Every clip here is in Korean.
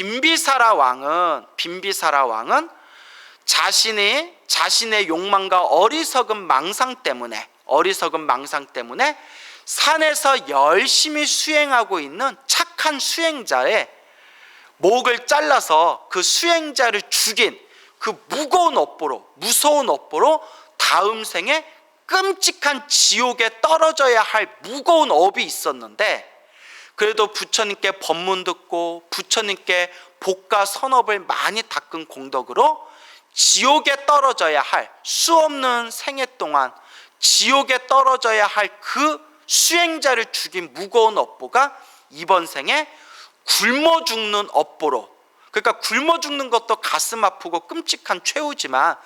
빈비사라 왕은 자신의 욕망과 어리석은 망상 때문에 산에서 열심히 수행하고 있는 착한 수행자의 목을 잘라서 그 수행자를 죽인 그 무서운 업보로 다음 생에 끔찍한 지옥에 떨어져야 할 무거운 업이 있었는데, 그래도 부처님께 법문 듣고 부처님께 복과 선업을 많이 닦은 공덕으로 지옥에 떨어져야 할, 수없는 생애 동안 지옥에 떨어져야 할 그 수행자를 죽인 무거운 업보가 이번 생에 굶어 죽는 업보로, 그러니까 굶어 죽는 것도 가슴 아프고 끔찍한 최후지만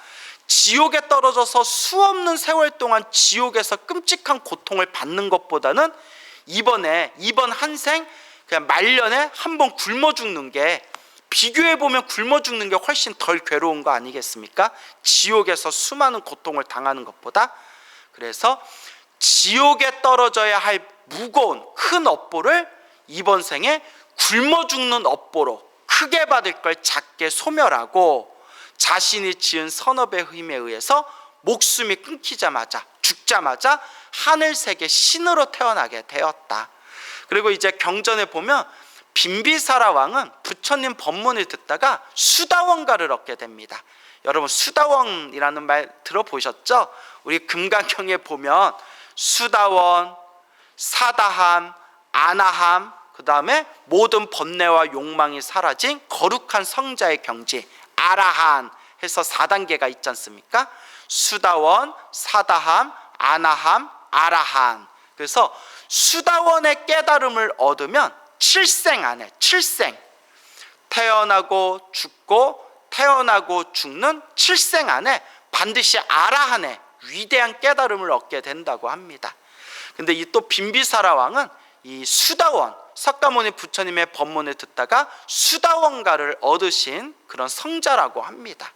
지옥에 떨어져서 수없는 세월 동안 지옥에서 끔찍한 고통을 받는 것보다는 이번 한 생 그냥 말년에 한 번 굶어 죽는 게, 비교해보면 굶어 죽는 게 훨씬 덜 괴로운 거 아니겠습니까? 지옥에서 수많은 고통을 당하는 것보다. 그래서 지옥에 떨어져야 할 무거운 큰 업보를 이번 생에 굶어 죽는 업보로 크게 받을 걸 작게 소멸하고, 자신이 지은 선업의 힘에 의해서 목숨이 끊기자마자, 죽자마자 하늘세계 신으로 태어나게 되었다. 그리고 이제 경전에 보면 빈비사라 왕은 부처님 법문을 듣다가 수다원가를 얻게 됩니다. 여러분, 수다원이라는 말 들어보셨죠? 우리 금강경에 보면 수다원, 사다함, 아나함, 그 다음에 모든 번뇌와 욕망이 사라진 거룩한 성자의 경지, 아라한 해서 4단계가 있지 않습니까? 수다원, 사다함, 아나함, 아라한. 그래서 수다원의 깨달음을 얻으면 7생 안에, 7생, 태어나고 죽는 7생 안에 반드시 아라한의 위대한 깨달음을 얻게 된다고 합니다. 근데 이 또 빈비사라 왕은 이 수다원, 석가모니 부처님의 법문을 듣다가 수다원가를 얻으신 그런 성자라고 합니다.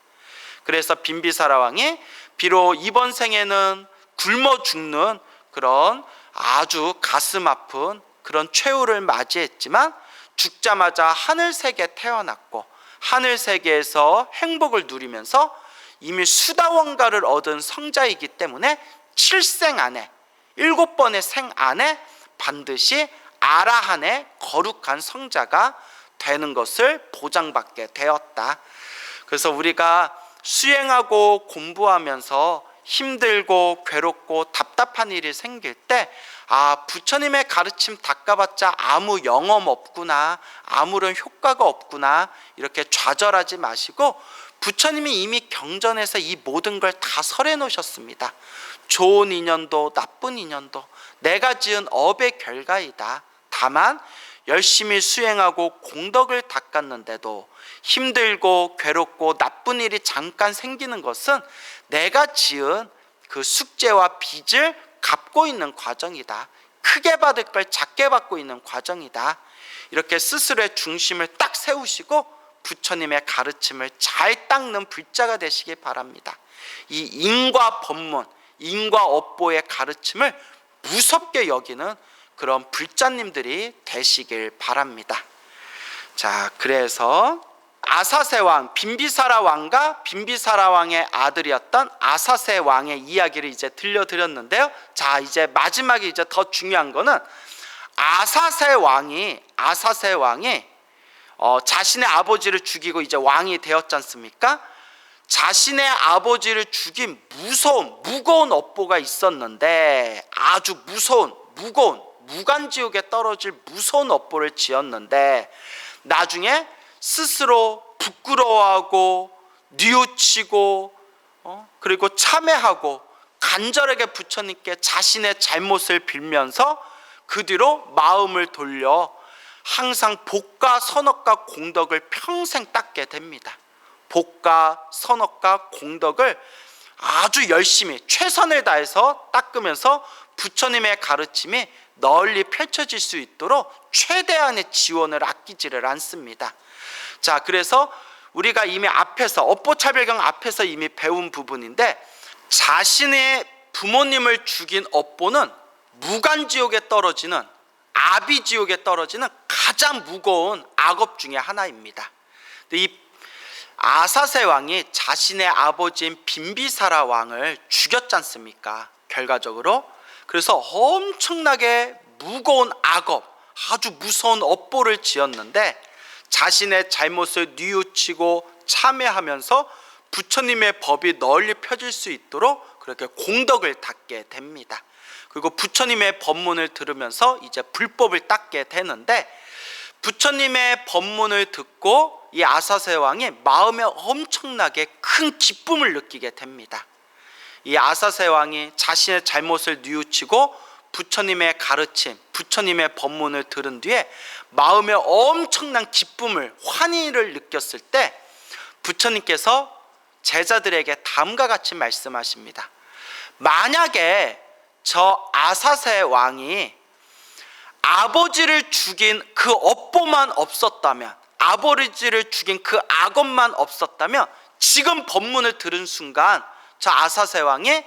그래서 빈비사라 왕이 비록 이번 생에는 굶어 죽는 그런 아주 가슴 아픈 그런 최후를 맞이했지만, 죽자마자 하늘세계에 태어났고 하늘세계에서 행복을 누리면서 이미 수다원가를 얻은 성자이기 때문에 7생 안에, 7번의 생 안에 반드시 아라한의 거룩한 성자가 되는 것을 보장받게 되었다. 그래서 우리가 수행하고 공부하면서 힘들고 괴롭고 답답한 일이 생길 때, 부처님의 가르침 닦아봤자 아무 영험 없구나, 아무런 효과가 없구나, 이렇게 좌절하지 마시고, 부처님이 이미 경전에서 이 모든 걸 다 설해 놓으셨습니다. 좋은 인연도 나쁜 인연도 내가 지은 업의 결과이다. 다만 열심히 수행하고 공덕을 닦았는데도 힘들고 괴롭고 나쁜 일이 잠깐 생기는 것은 내가 지은 그 숙제와 빚을 갚고 있는 과정이다. 크게 받을 걸 작게 받고 있는 과정이다. 이렇게 스스로의 중심을 딱 세우시고 부처님의 가르침을 잘 닦는 불자가 되시기 바랍니다. 이 인과 법문, 인과 업보의 가르침을 무섭게 여기는 그런 불자님들이 되시길 바랍니다. 자, 그래서 아사세 왕, 빈비사라 왕과 빈비사라 왕의 아들이었던 아사세 왕의 이야기를 이제 들려드렸는데요. 자, 이제 마지막에 이제 더 중요한 거는 아사세 왕이 자신의 아버지를 죽이고 이제 왕이 되었지 않습니까? 자신의 아버지를 죽인 무거운 업보가 있었는데, 아주 무거운 무간지옥에 떨어질 무서운 업보를 지었는데, 나중에 스스로 부끄러워하고 뉘우치고 그리고 참회하고 간절하게 부처님께 자신의 잘못을 빌면서 그 뒤로 마음을 돌려 항상 복과 선업과 공덕을 평생 닦게 됩니다. 복과 선업과 공덕을 아주 열심히 최선을 다해서 닦으면서 부처님의 가르침이 널리 펼쳐질 수 있도록 최대한의 지원을 아끼지를 않습니다. 자, 그래서 우리가 이미 앞에서 업보차별경 앞에서 이미 배운 부분인데, 자신의 부모님을 죽인 업보는 무간지옥에 떨어지는, 아비지옥에 떨어지는 가장 무거운 악업 중에 하나입니다. 근데 이 아사세 왕이 자신의 아버지인 빈비사라 왕을 죽였지 않습니까? 결과적으로. 그래서 엄청나게 무거운 악업, 아주 무서운 업보를 지었는데 자신의 잘못을 뉘우치고 참회하면서 부처님의 법이 널리 펴질 수 있도록 그렇게 공덕을 닦게 됩니다. 그리고 부처님의 법문을 들으면서 이제 불법을 닦게 되는데, 부처님의 법문을 듣고 이 아사세 왕이 마음에 엄청나게 큰 기쁨을 느끼게 됩니다. 이 아사세 왕이 자신의 잘못을 뉘우치고 부처님의 가르침, 부처님의 법문을 들은 뒤에 마음에 엄청난 기쁨을, 환희를 느꼈을 때 부처님께서 제자들에게 다음과 같이 말씀하십니다. 만약에 저 아사세 왕이 아버지를 죽인 그 업보만 없었다면, 아버지를 죽인 그 악업만 없었다면 지금 법문을 들은 순간 저 아사세 왕이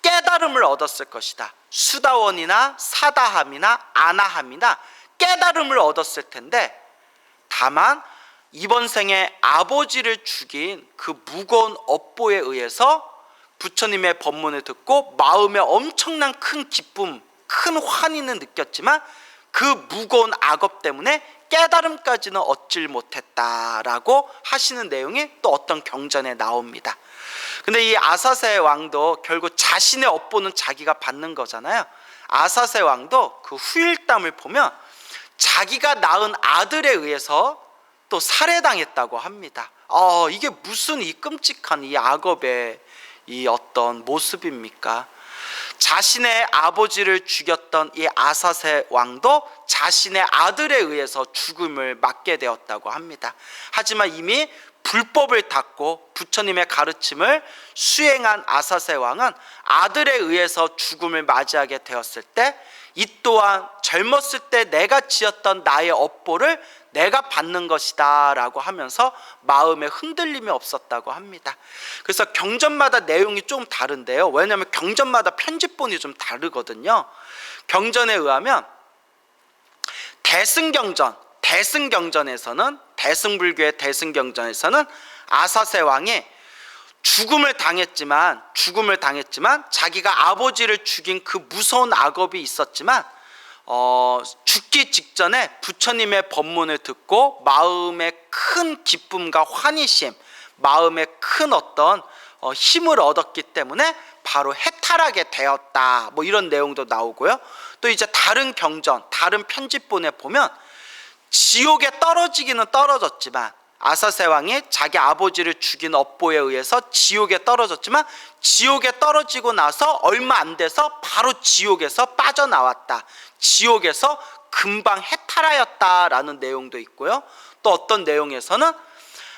깨달음을 얻었을 것이다. 수다원이나 사다함이나 아나함이나 깨달음을 얻었을 텐데, 다만 이번 생에 아버지를 죽인 그 무거운 업보에 의해서 부처님의 법문을 듣고 마음에 엄청난 큰 기쁨, 큰 환희는 느꼈지만 그 무거운 악업 때문에 깨달음까지는 얻질 못했다라고 하시는 내용이 또 어떤 경전에 나옵니다. 근데 이 아사세 왕도 결국 자신의 업보는 자기가 받는 거잖아요. 아사세 왕도 그 후일담을 보면 자기가 낳은 아들에 의해서 또 살해당했다고 합니다. 이게 무슨 이 끔찍한 이 악업의 이 어떤 모습입니까? 자신의 아버지를 죽였던 이 아사세 왕도 자신의 아들에 의해서 죽음을 맞게 되었다고 합니다. 하지만 이미 불법을 닦고 부처님의 가르침을 수행한 아사세 왕은 아들에 의해서 죽음을 맞이하게 되었을 때 이 또한 젊었을 때 내가 지었던 나의 업보를 내가 받는 것이다 라고 하면서 마음에 흔들림이 없었다고 합니다. 그래서 경전마다 내용이 좀 다른데요, 왜냐하면 경전마다 편집본이 좀 다르거든요. 경전에 의하면 대승경전에서는, 대승불교의 대승경전에서는 아사세 왕이 죽음을 당했지만 자기가 아버지를 죽인 그 무서운 악업이 있었지만 죽기 직전에 부처님의 법문을 듣고 마음에 큰 기쁨과 환희심, 마음에 큰 어떤 힘을 얻었기 때문에 바로 해탈하게 되었다, 뭐 이런 내용도 나오고요. 또 이제 다른 경전, 다른 편집본에 보면 지옥에 떨어지기는 떨어졌지만, 아사세 왕이 자기 아버지를 죽인 업보에 의해서 지옥에 떨어졌지만 지옥에 떨어지고 나서 얼마 안 돼서 바로 지옥에서 빠져나왔다, 지옥에서 금방 해탈하였다라는 내용도 있고요. 또 어떤 내용에서는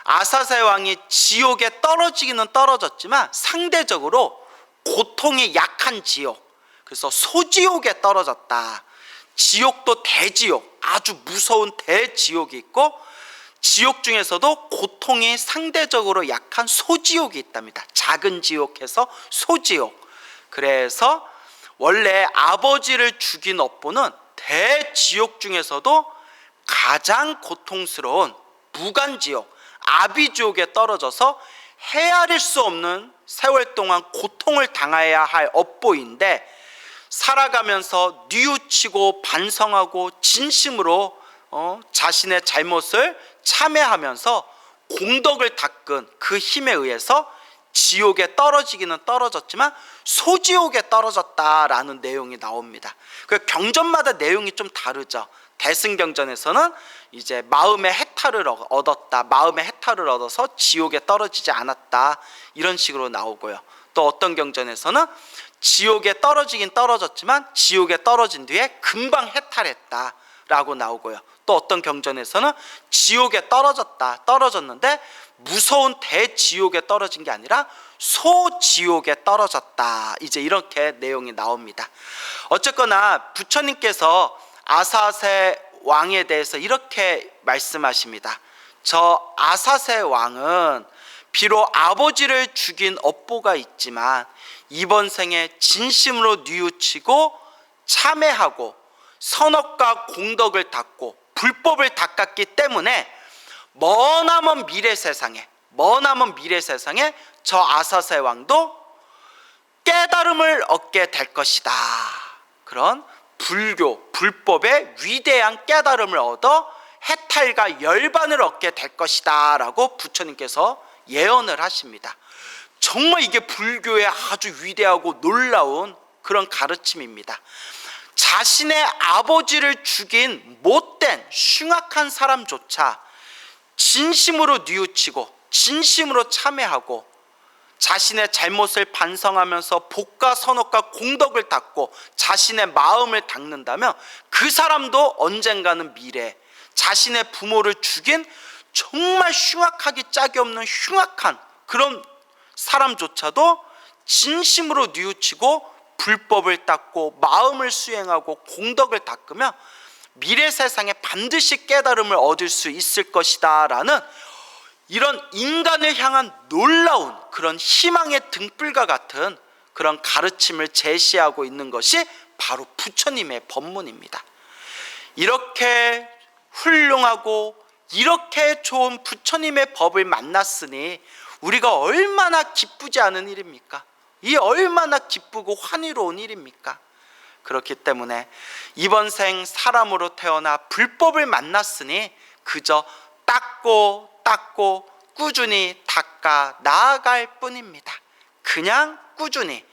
아사세 왕이 지옥에 떨어지기는 떨어졌지만 상대적으로 고통이 약한 지옥, 그래서 소지옥에 떨어졌다. 지옥도 대지옥, 아주 무서운 대지옥이 있고 지옥 중에서도 고통이 상대적으로 약한 소지옥이 있답니다. 작은 지옥에서 소지옥. 그래서 원래 아버지를 죽인 업보는 대지옥 중에서도 가장 고통스러운 무간지옥, 아비지옥에 떨어져서 헤아릴 수 없는 세월 동안 고통을 당해야 할 업보인데, 살아가면서 뉘우치고 반성하고 진심으로 자신의 잘못을 참회하면서 공덕을 닦은 그 힘에 의해서 지옥에 떨어지기는 떨어졌지만 소지옥에 떨어졌다라는 내용이 나옵니다. 그 경전마다 내용이 좀 다르죠. 대승경전에서는 이제 마음의 해탈을 얻었다, 마음의 해탈을 얻어서 지옥에 떨어지지 않았다, 이런 식으로 나오고요. 또 어떤 경전에서는 지옥에 떨어지긴 떨어졌지만 지옥에 떨어진 뒤에 금방 해탈했다 라고 나오고요. 또 어떤 경전에서는 지옥에 떨어졌는데 무서운 대지옥에 떨어진 게 아니라 소지옥에 떨어졌다, 이제 이렇게 내용이 나옵니다. 어쨌거나 부처님께서 아사세 왕에 대해서 이렇게 말씀하십니다. 저 아사세 왕은 비록 아버지를 죽인 업보가 있지만 이번 생에 진심으로 뉘우치고 참회하고 선업과 공덕을 닦고 불법을 닦았기 때문에 머나먼 미래 세상에 저 아사세 왕도 깨달음을 얻게 될 것이다. 그런 불법의 위대한 깨달음을 얻어 해탈과 열반을 얻게 될 것이다 라고 부처님께서 예언을 하십니다. 정말 이게 불교의 아주 위대하고 놀라운 그런 가르침입니다. 자신의 아버지를 죽인 못된 흉악한 사람조차 진심으로 뉘우치고 진심으로 참회하고 자신의 잘못을 반성하면서 복과 선업과 공덕을 닦고 자신의 마음을 닦는다면 그 사람도 언젠가는 미래 자신의 부모를 죽인 정말 흉악하기 짝이 없는 흉악한 그런 사람조차도 진심으로 뉘우치고 불법을 닦고 마음을 수행하고 공덕을 닦으면 미래 세상에 반드시 깨달음을 얻을 수 있을 것이다 라는 이런 인간을 향한 놀라운 그런 희망의 등불과 같은 그런 가르침을 제시하고 있는 것이 바로 부처님의 법문입니다. 이렇게 훌륭하고 이렇게 좋은 부처님의 법을 만났으니 우리가 얼마나 기쁘지 않은 일입니까? 이 얼마나 기쁘고 환희로운 일입니까? 그렇기 때문에 이번 생 사람으로 태어나 불법을 만났으니 그저 닦고 꾸준히 닦아 나아갈 뿐입니다. 그냥 꾸준히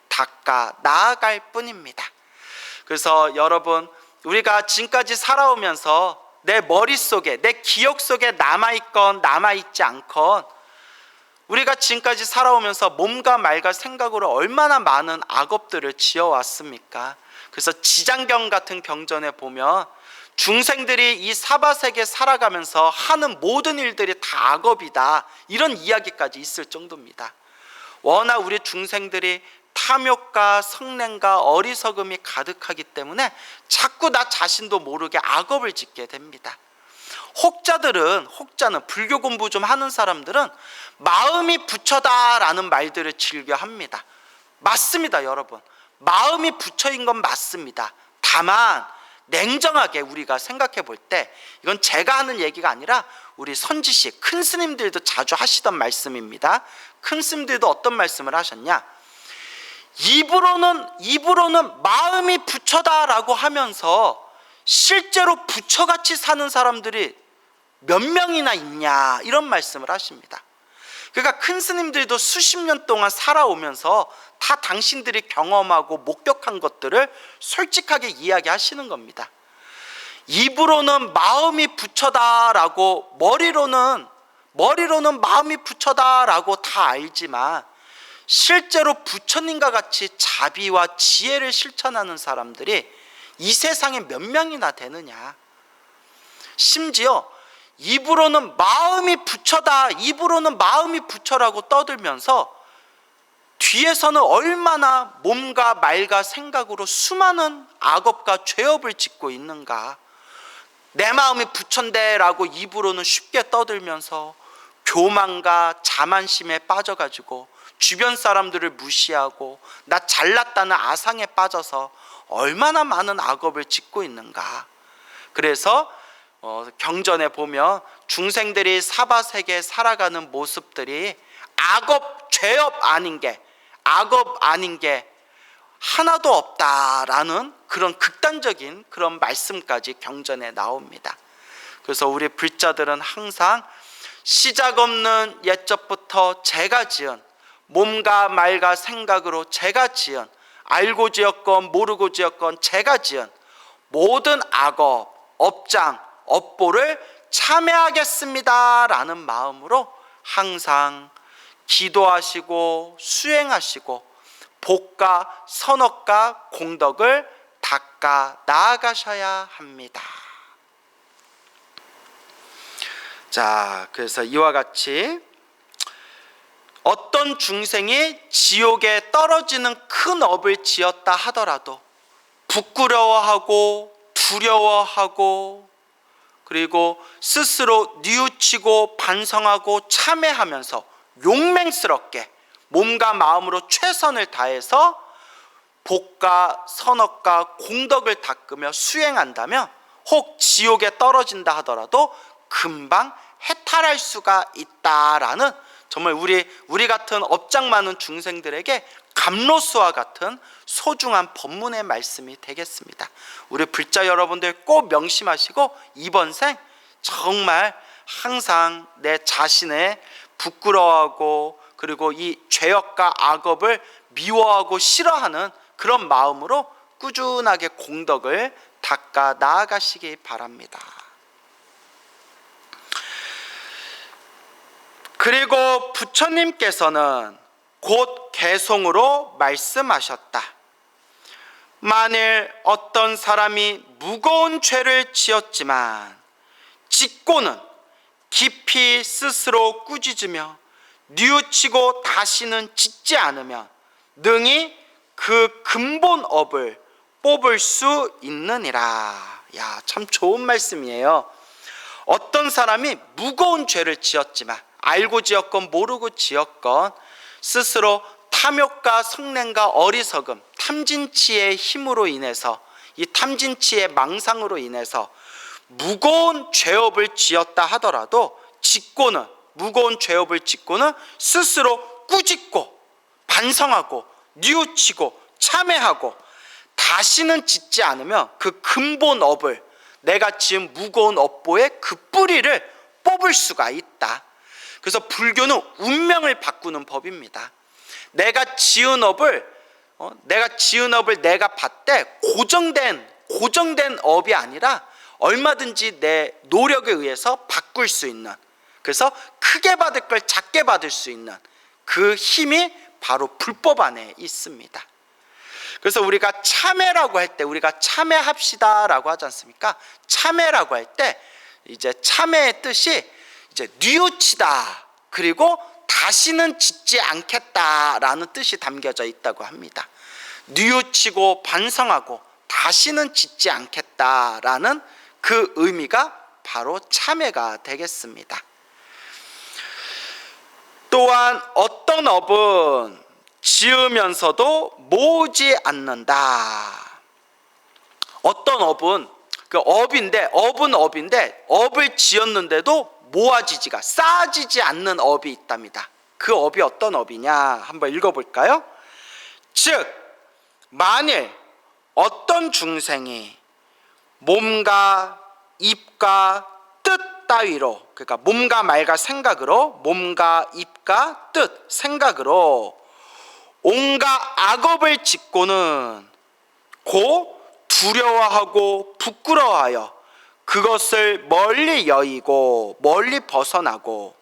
닦아 나아갈 뿐입니다. 그래서 여러분, 우리가 지금까지 살아오면서 내 머릿속에 내 기억 속에 남아있건 남아있지 않건 우리가 지금까지 살아오면서 몸과 말과 생각으로 얼마나 많은 악업들을 지어왔습니까? 그래서 지장경 같은 경전에 보면 중생들이 이 사바세계 살아가면서 하는 모든 일들이 다 악업이다, 이런 이야기까지 있을 정도입니다. 워낙 우리 중생들이 탐욕과 성냄과 어리석음이 가득하기 때문에 자꾸 나 자신도 모르게 악업을 짓게 됩니다. 혹자는 불교 공부 좀 하는 사람들은 마음이 부처다라는 말들을 즐겨 합니다. 맞습니다, 여러분. 마음이 부처인 건 맞습니다. 다만 냉정하게 우리가 생각해 볼 때, 이건 제가 하는 얘기가 아니라 우리 선지식 큰 스님들도 자주 하시던 말씀입니다. 큰 스님들도 어떤 말씀을 하셨냐, 입으로는 마음이 부처다라고 하면서 실제로 부처같이 사는 사람들이 몇 명이나 있냐, 이런 말씀을 하십니다. 그러니까 큰 스님들도 수십 년 동안 살아오면서 다 당신들이 경험하고 목격한 것들을 솔직하게 이야기하시는 겁니다. 입으로는 마음이 부처다라고, 머리로는 마음이 부처다라고 다 알지만 실제로 부처님과 같이 자비와 지혜를 실천하는 사람들이 이 세상에 몇 명이나 되느냐. 심지어 입으로는 마음이 부처라고 떠들면서 뒤에서는 얼마나 몸과 말과 생각으로 수많은 악업과 죄업을 짓고 있는가. 내 마음이 부처인데라고 입으로는 쉽게 떠들면서 교만과 자만심에 빠져가지고 주변 사람들을 무시하고 나 잘났다는 아상에 빠져서 얼마나 많은 악업을 짓고 있는가. 그래서 경전에 보면 중생들이 사바세계에 살아가는 모습들이 악업, 죄업 아닌 게 하나도 없다라는 그런 극단적인 그런 말씀까지 경전에 나옵니다. 그래서 우리 불자들은 항상 시작 없는 옛적부터 제가 지은, 몸과 말과 생각으로 제가 지은, 알고 지었건 모르고 지었건 제가 지은 모든 악업, 업장, 업보를 참회하겠습니다 라는 마음으로 항상 기도하시고 수행하시고 복과 선업과 공덕을 닦아 나아가셔야 합니다. 자, 그래서 이와 같이 어떤 중생이 지옥에 떨어지는 큰 업을 지었다 하더라도 부끄러워하고 두려워하고 그리고 스스로 뉘우치고 반성하고 참회하면서 용맹스럽게 몸과 마음으로 최선을 다해서 복과 선업과 공덕을 닦으며 수행한다면 혹 지옥에 떨어진다 하더라도 금방 해탈할 수가 있다라는, 정말 우리 같은 업장 많은 중생들에게 감로수와 같은 소중한 법문의 말씀이 되겠습니다. 우리 불자 여러분들 꼭 명심하시고 이번 생 정말 항상 내 자신의 부끄러워하고 그리고 이 죄악과 악업을 미워하고 싫어하는 그런 마음으로 꾸준하게 공덕을 닦아 나아가시기 바랍니다. 그리고 부처님께서는 곧 개송으로 말씀하셨다. 만일 어떤 사람이 무거운 죄를 지었지만 짓고는 깊이 스스로 꾸짖으며 뉘우치고 다시는 짓지 않으면 능히 그 근본업을 뽑을 수 있느니라. 야, 참 좋은 말씀이에요. 어떤 사람이 무거운 죄를 지었지만, 알고 지었건 모르고 지었건, 스스로 탐욕과 성냄과 어리석음, 탐진치의 힘으로 인해서, 이 탐진치의 망상으로 인해서 무거운 죄업을 지었다 하더라도 짓고는, 무거운 죄업을 짓고는 스스로 꾸짖고 반성하고 뉘우치고 참회하고 다시는 짓지 않으면 그 근본업을, 내가 지은 무거운 업보의 그 뿌리를 뽑을 수가 있다. 그래서 불교는 운명을 바꾸는 법입니다. 내가 지은 업을 내가 받되 고정된 업이 아니라 얼마든지 내 노력에 의해서 바꿀 수 있는, 그래서 크게 받을 걸 작게 받을 수 있는 그 힘이 바로 불법 안에 있습니다. 그래서 우리가 참회라고 할 때, 우리가 참회합시다라고 하지 않습니까? 참회라고 할 때 이제 참회의 뜻이 이제 뉘우치다, 그리고 다시는 짓지 않겠다라는 뜻이 담겨져 있다고 합니다. 뉘우치고 반성하고 다시는 짓지 않겠다라는 그 의미가 바로 참회가 되겠습니다. 또한 어떤 업은 지으면서도 모으지 않는다. 어떤 업은 업인데 업을 지었는데도 모아지지가, 쌓아지지 않는 업이 있답니다. 그 업이 어떤 업이냐 한번 읽어볼까요? 즉 만일 어떤 중생이 몸과 입과 뜻 따위로, 그러니까 몸과 말과 생각으로, 몸과 입과 뜻, 생각으로 온갖 악업을 짓고는 고 두려워하고 부끄러워하여 그것을 멀리 여의고 멀리 벗어나고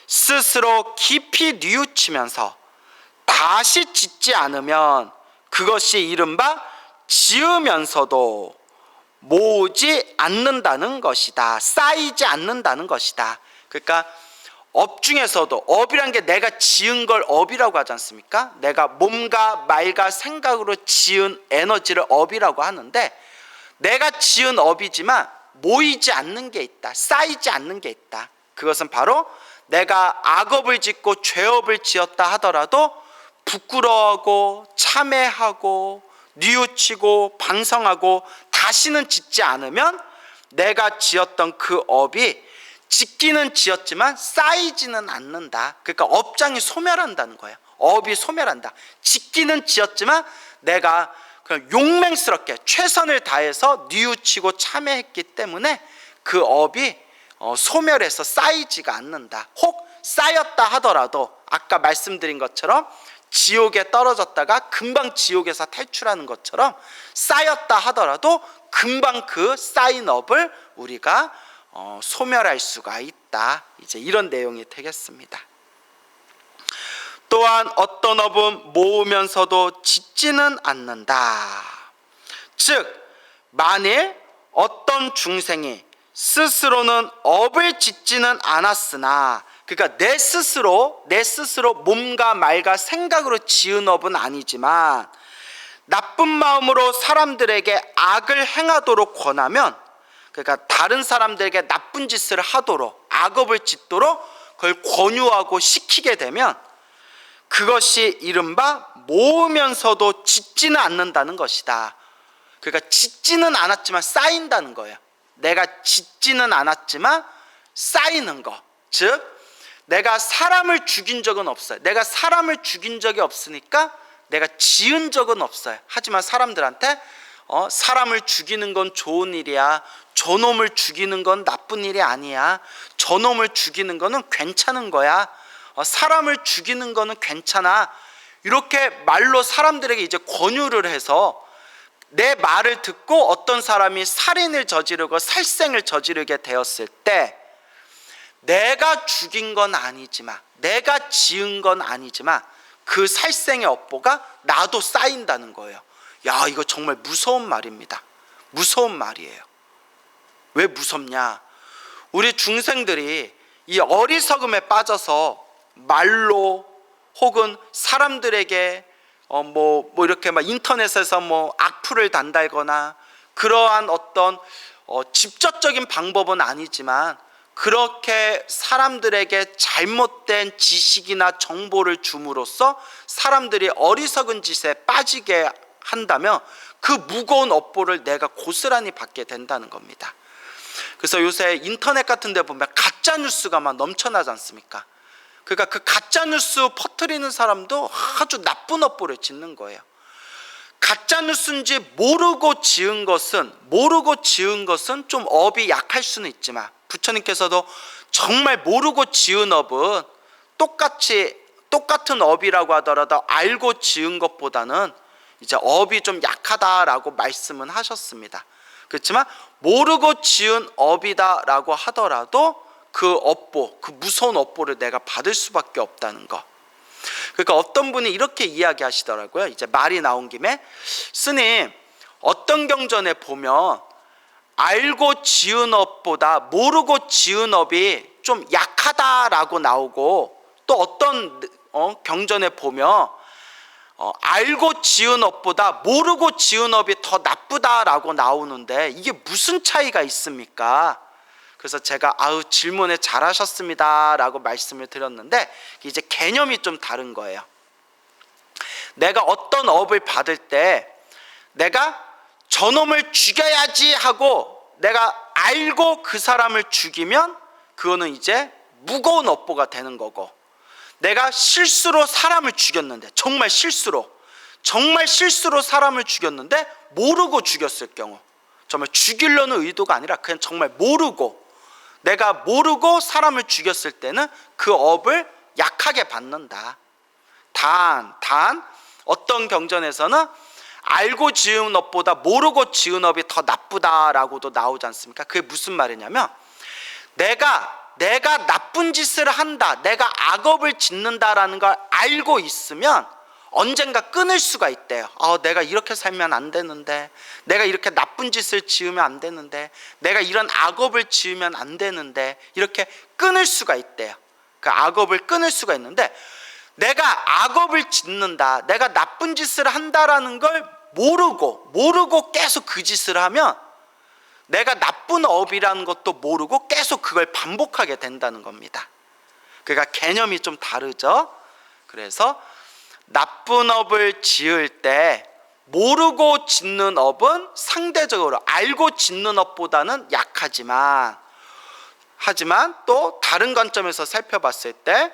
스스로 깊이 뉘우치면서 다시 짓지 않으면 그것이 이른바 지으면서도 모으지 않는다는 것이다. 쌓이지 않는다는 것이다. 그러니까 업 중에서도, 업이란 게 내가 지은 걸 업이라고 하지 않습니까? 내가 몸과 말과 생각으로 지은 에너지를 업이라고 하는데, 내가 지은 업이지만 모이지 않는 게 있다, 쌓이지 않는 게 있다. 그것은 바로 내가 악업을 짓고 죄업을 지었다 하더라도 부끄러워하고 참회하고 뉘우치고 반성하고 다시는 짓지 않으면 내가 지었던 그 업이 짓기는 지었지만 쌓이지는 않는다. 그러니까 업장이 소멸한다는 거예요. 업이 소멸한다. 짓기는 지었지만 내가 그냥 용맹스럽게 최선을 다해서 뉘우치고 참회했기 때문에 그 업이 소멸해서 쌓이지가 않는다. 혹 쌓였다 하더라도 아까 말씀드린 것처럼 지옥에 떨어졌다가 금방 지옥에서 탈출하는 것처럼 쌓였다 하더라도 금방 그 쌓인 업을 우리가 소멸할 수가 있다. 이제 이런 내용이 되겠습니다. 또한 어떤 업은 모으면서도 짓지는 않는다. 즉 만일 어떤 중생이 스스로는 업을 짓지는 않았으나, 그러니까 내 스스로 몸과 말과 생각으로 지은 업은 아니지만 나쁜 마음으로 사람들에게 악을 행하도록 권하면, 그러니까 다른 사람들에게 나쁜 짓을 하도록, 악업을 짓도록 그걸 권유하고 시키게 되면 그것이 이른바 모으면서도 짓지는 않는다는 것이다. 그러니까 짓지는 않았지만 쌓인다는 거예요. 내가 짓지는 않았지만 쌓이는 거. 즉 내가 사람을 죽인 적은 없어요. 내가 사람을 죽인 적이 없으니까 내가 지은 적은 없어요. 하지만 사람들한테 사람을 죽이는 건 좋은 일이야, 저놈을 죽이는 건 나쁜 일이 아니야, 저놈을 죽이는 거는 괜찮은 거야, 사람을 죽이는 거는 괜찮아, 이렇게 말로 사람들에게 이제 권유를 해서 내 말을 듣고 어떤 사람이 살인을 저지르고 살생을 저지르게 되었을 때 내가 죽인 건 아니지만, 내가 지은 건 아니지만 그 살생의 업보가 나도 쌓인다는 거예요. 야, 이거 정말 무서운 말입니다. 무서운 말이에요. 왜 무섭냐? 우리 중생들이 이 어리석음에 빠져서 말로 혹은 사람들에게 뭐 이렇게 막 인터넷에서 뭐 악플을 단달거나 그러한 어떤 직접적인 방법은 아니지만 그렇게 사람들에게 잘못된 지식이나 정보를 줌으로써 사람들이 어리석은 짓에 빠지게 한다면 그 무거운 업보를 내가 고스란히 받게 된다는 겁니다. 그래서 요새 인터넷 같은 데 보면 가짜 뉴스가 막 넘쳐나지 않습니까? 그러니까 그 가짜 뉴스 퍼뜨리는 사람도 아주 나쁜 업보를 짓는 거예요. 가짜 뉴스인지 모르고 지은 것은 좀 업이 약할 수는 있지만 부처님께서도 정말 모르고 지은 업은 똑같은 업이라고 하더라도 알고 지은 것보다는 이제 업이 좀 약하다라고 말씀은 하셨습니다. 그렇지만 모르고 지은 업이다라고 하더라도 그 업보, 그 무서운 업보를 내가 받을 수밖에 없다는 거. 그러니까 어떤 분이 이렇게 이야기하시더라고요. 이제 말이 나온 김에, 스님, 어떤 경전에 보면 알고 지은 업보다 모르고 지은 업이 좀 약하다라고 나오고, 또 어떤 경전에 보면 알고 지은 업보다 모르고 지은 업이 더 나쁘다라고 나오는데 이게 무슨 차이가 있습니까? 그래서 제가 질문에 잘하셨습니다 라고 말씀을 드렸는데 이제 개념이 좀 다른 거예요. 내가 어떤 업을 받을 때 내가 저놈을 죽여야지 하고 내가 알고 그 사람을 죽이면 그거는 이제 무거운 업보가 되는 거고, 내가 실수로 사람을 죽였는데, 정말 실수로 사람을 죽였는데 모르고 죽였을 경우, 정말 죽이려는 의도가 아니라 그냥 정말 내가 모르고 사람을 죽였을 때는 그 업을 약하게 받는다. 단 어떤 경전에서는 알고 지은 업보다 모르고 지은 업이 더 나쁘다라고도 나오지 않습니까? 그게 무슨 말이냐면, 내가 나쁜 짓을 한다, 내가 악업을 짓는다라는 걸 알고 있으면 언젠가 끊을 수가 있대요. 내가 이렇게 살면 안 되는데, 내가 이렇게 나쁜 짓을 지으면 안 되는데, 내가 이런 악업을 지으면 안 되는데, 이렇게 끊을 수가 있대요. 그 악업을 끊을 수가 있는데, 내가 악업을 짓는다, 내가 나쁜 짓을 한다라는 걸 모르고 계속 그 짓을 하면 내가 나쁜 업이라는 것도 모르고 계속 그걸 반복하게 된다는 겁니다. 그러니까 개념이 좀 다르죠. 그래서 나쁜 업을 지을 때 모르고 짓는 업은 상대적으로 알고 짓는 업보다는 약하지만, 하지만 또 다른 관점에서 살펴봤을 때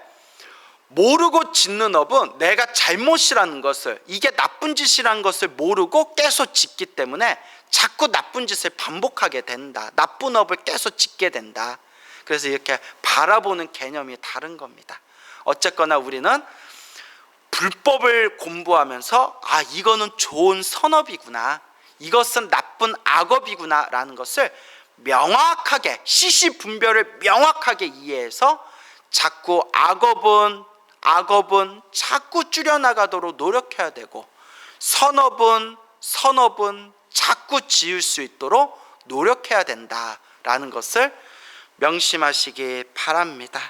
모르고 짓는 업은 내가 잘못이라는 것을, 이게 나쁜 짓이라는 것을 모르고 계속 짓기 때문에 자꾸 나쁜 짓을 반복하게 된다. 나쁜 업을 계속 짓게 된다. 그래서 이렇게 바라보는 개념이 다른 겁니다. 어쨌거나 우리는 불법을 공부하면서 이거는 좋은 선업이구나, 이것은 나쁜 악업이구나 라는 것을 명확하게, 시시분별을 명확하게 이해해서 자꾸 악업은 자꾸 줄여나가도록 노력해야 되고, 선업은 자꾸 지을 수 있도록 노력해야 된다라는 것을 명심하시기 바랍니다.